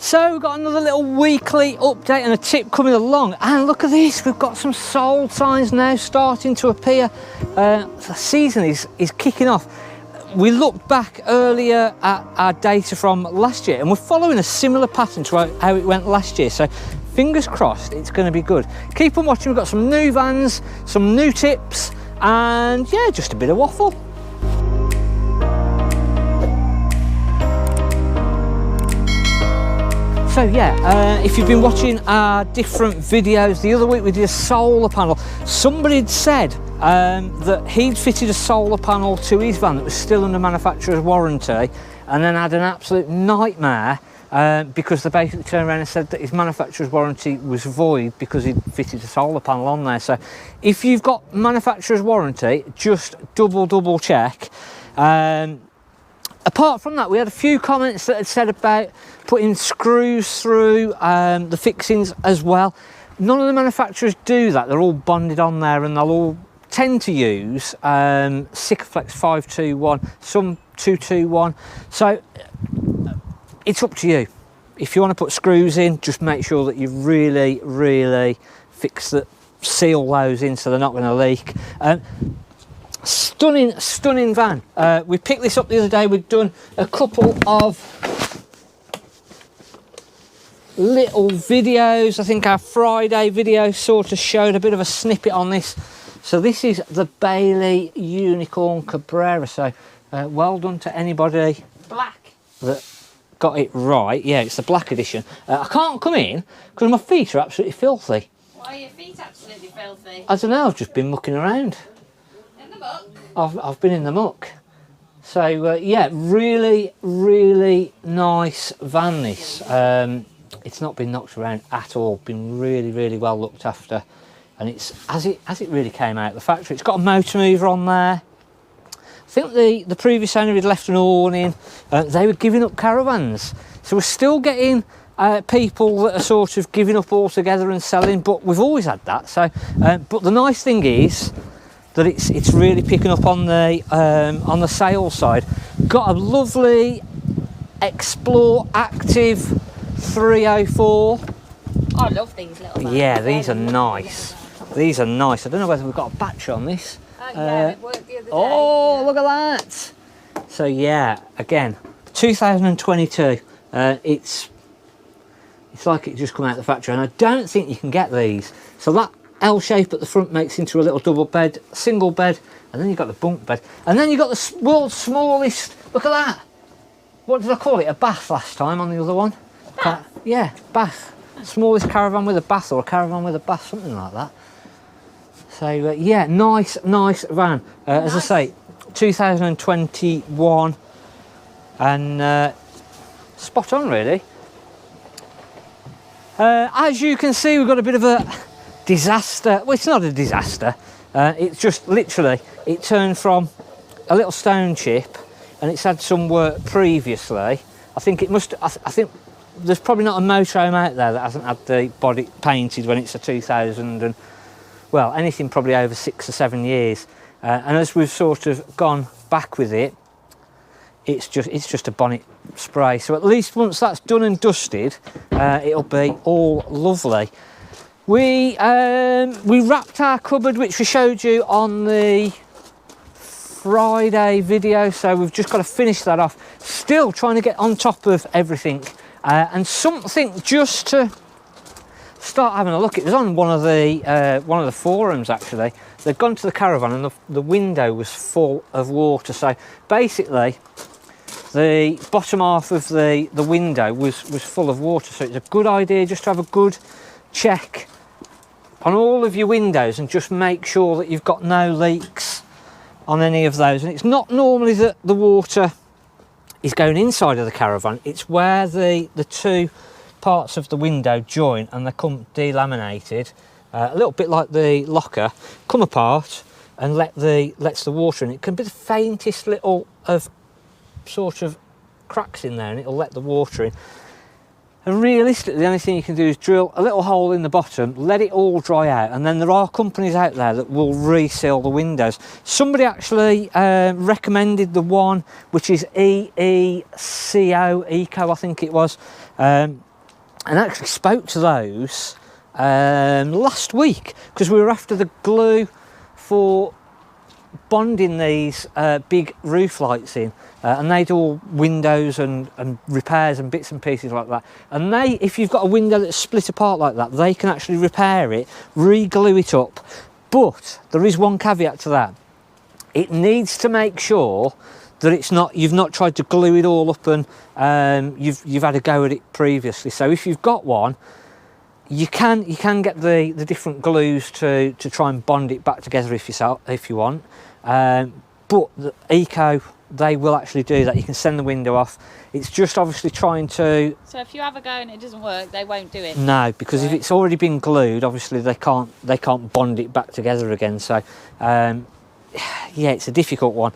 So we've got another little weekly update and a tip coming along, and look at this, we've got some sold signs now starting to appear. The season is kicking off. We looked back earlier at our data from last year and we're following a similar pattern to how it went last year, so fingers crossed it's going to be good. Keep on watching, we've got some new vans, some new tips, and yeah, just a bit of waffle. So yeah, if you've been watching our different videos, the other week we did a solar panel. Somebody had said that he'd fitted a solar panel to his van that was still under manufacturer's warranty, and then had an absolute nightmare because they basically turned around and said that his manufacturer's warranty was void because he'd fitted a solar panel on there. So if you've got manufacturer's warranty, just double check. Apart from that, we had a few comments that had said about putting screws through the fixings as well. None of the manufacturers do that. They're all bonded on there, and they'll all tend to use Sikaflex 521, some 221. So it's up to you. If you want to put screws in, just make sure that you really seal those in so they're not going to leak. Stunning van. We picked this up the other day. We'd done a couple of little videos. I think our Friday video sort of showed a bit of a snippet on this. So this is the Bailey Unicorn Cabrera. So well done to anybody black that got it right. Yeah, it's the black edition. I can't come in because my feet are absolutely filthy. Why are your feet absolutely filthy? I don't know, I've just been mucking around. In the muck? I've been in the muck. So yeah, really nice van this. It's not been knocked around at all, been really well looked after, and it's as it really came out of the factory. It's got a motor mover on there. I think the previous owner had left an awning. They were giving up caravans, so we're still getting people that are sort of giving up altogether and selling, but we've always had that. So but the nice thing is that it's really picking up on the sales side. Got a lovely Explore Active 304. I love these little vans. Yeah, these are nice. These are nice. I don't know whether we've got a battery on this. Yeah, it worked the other day. Oh, yeah. look at that. So yeah, again, 2022. It's like it just come out of the factory, and I don't think you can get these. So that L shape at the front makes into a little double bed, single bed, and then you've got the bunk bed, and then you've got the world's smallest. Look at that. What did I call it? A bath last time on the other one. Bath? Yeah, bath. Smallest caravan with a bath, or a caravan with a bath, something like that. So yeah, nice van. As I say, 2021, and spot on really. As you can see, we've got a bit of a disaster. Well, it's not a disaster. It's just literally, it turned from a little stone chip, and it's had some work previously. I think it must. I think there's probably not a motorhome out there that hasn't had the body painted when it's a 2000 and, well, anything probably over 6 or 7 years. And as we've sort of gone back with it, it's just a bonnet spray. So at least once that's done and dusted, it'll be all lovely. We wrapped our cupboard, which we showed you on the Friday video, so we've just got to finish that off. Still trying to get on top of everything, and something just to start having a look. It was on one of the forums actually. They'd gone to the caravan and the window was full of water. So basically, the bottom half of the window was full of water. So it's a good idea just to have a good check on all of your windows and just make sure that you've got no leaks on any of those. And it's not normally that the water is going inside of the caravan, it's where the two parts of the window join and they come delaminated, a little bit like the locker, come apart and lets the water in. It can be the faintest little of sort of cracks in there, and it'll let the water in. And realistically, the only thing you can do is drill a little hole in the bottom, let it all dry out, and then there are companies out there that will reseal the windows. Somebody actually recommended the one which is Eco, I think it was. and actually spoke to those last week, because we were after the glue for bonding these big roof lights in, and they do all windows and repairs and bits and pieces like that. And if you've got a window that's split apart like that, they can actually repair it, re-glue it up. But there is one caveat to that. It needs to make sure that you've not tried to glue it all up and you've had a go at it previously. So if you've got one, you can get the different glues to try and bond it back together if you want. But the Eco, they will actually do that. You can send the window off. It's just obviously trying to... So if you have a go and it doesn't work, they won't do it? No, because if it's already been glued, obviously they can't bond it back together again. So yeah, it's a difficult one.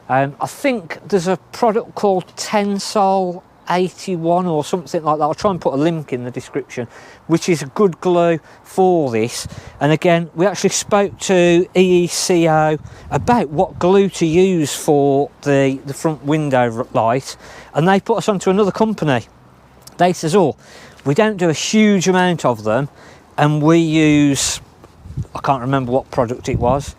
I think there's a product called Tensol 81 or something like that. I'll try and put a link in the description, which is a good glue for this. And again, we actually spoke to EECO about what glue to use for the front window light, and they put us onto another company. They says, oh, we don't do a huge amount of them, and we use, I can't remember what product it was,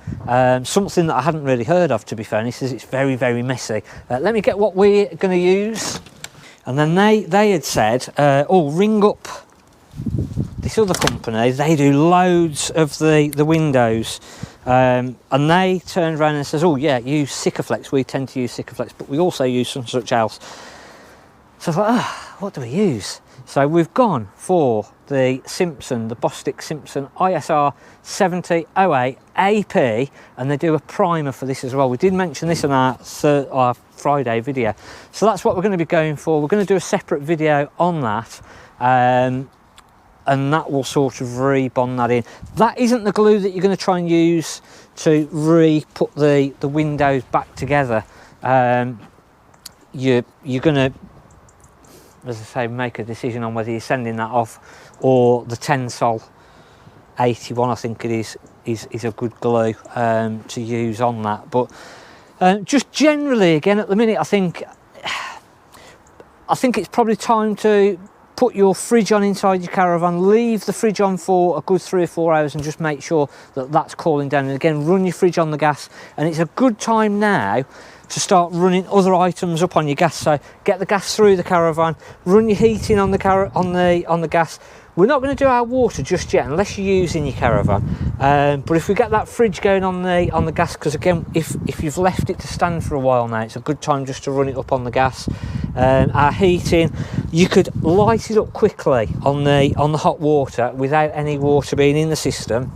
something that I hadn't really heard of, to be fair. And he says it's very, very messy. Let me get what we're going to use. And then they had said, oh, ring up this other company. They do loads of the windows. And they turned around and says, oh yeah, use Sikaflex. We tend to use Sikaflex, but we also use some such else. So I was like, what do we use? So we've gone for the Bostik Simpson ISR 7008 AP, and they do a primer for this as well. We did mention this in our Friday video, so that's what we're going to be going for. We're going to do a separate video on that, and that will sort of re-bond that in. That isn't the glue that you're going to try and use to re-put the windows back together. You're going to, as I say, make a decision on whether you're sending that off, or the Tensol 81, I think it is a good glue to use on that. But just generally, again, at the minute, I think it's probably time to put your fridge on inside your caravan. Leave the fridge on for a good 3 or 4 hours and just make sure that that's cooling down. And again, run your fridge on the gas, and it's a good time now to start running other items up on your gas. So get the gas through the caravan, run your heating on the gas. We're not going to do our water just yet unless you're using your caravan, but if we get that fridge going on the gas, because again, if you've left it to stand for a while now, it's a good time just to run it up on the gas. Our heating, you could light it up quickly on the hot water without any water being in the system,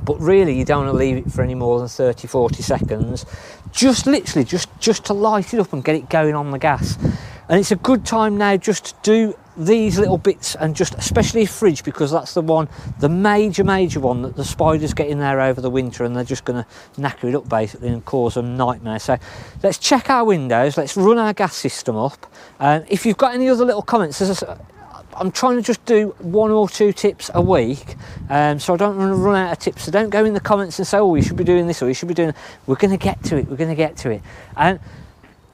but really you don't want to leave it for any more than 30-40 seconds, just literally just to light it up and get it going on the gas. And it's a good time now just to do these little bits, and just especially fridge, because that's the major one that the spiders get in there over the winter, and they're just going to knacker it up basically and cause them nightmares. So let's check our windows, let's run our gas system up. If you've got any other little comments, I'm trying to just do 1 or 2 tips a week, so I don't want to run out of tips. So don't go in the comments and say, oh, you should be doing this or you should be doing that. We're going to get to it. And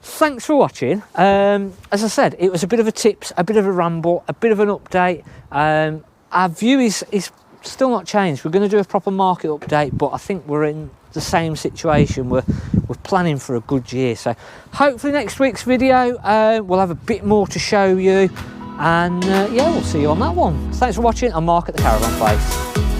thanks for watching. As I said, it was a bit of a tips, a bit of a ramble, a bit of an update. Our view is still not changed. We're going to do a proper market update, but I think we're in the same situation. We're planning for a good year. So hopefully next week's video we'll have a bit more to show you. And yeah, we'll see you on that one. Thanks for watching. I'm Mark at the Caravan Place.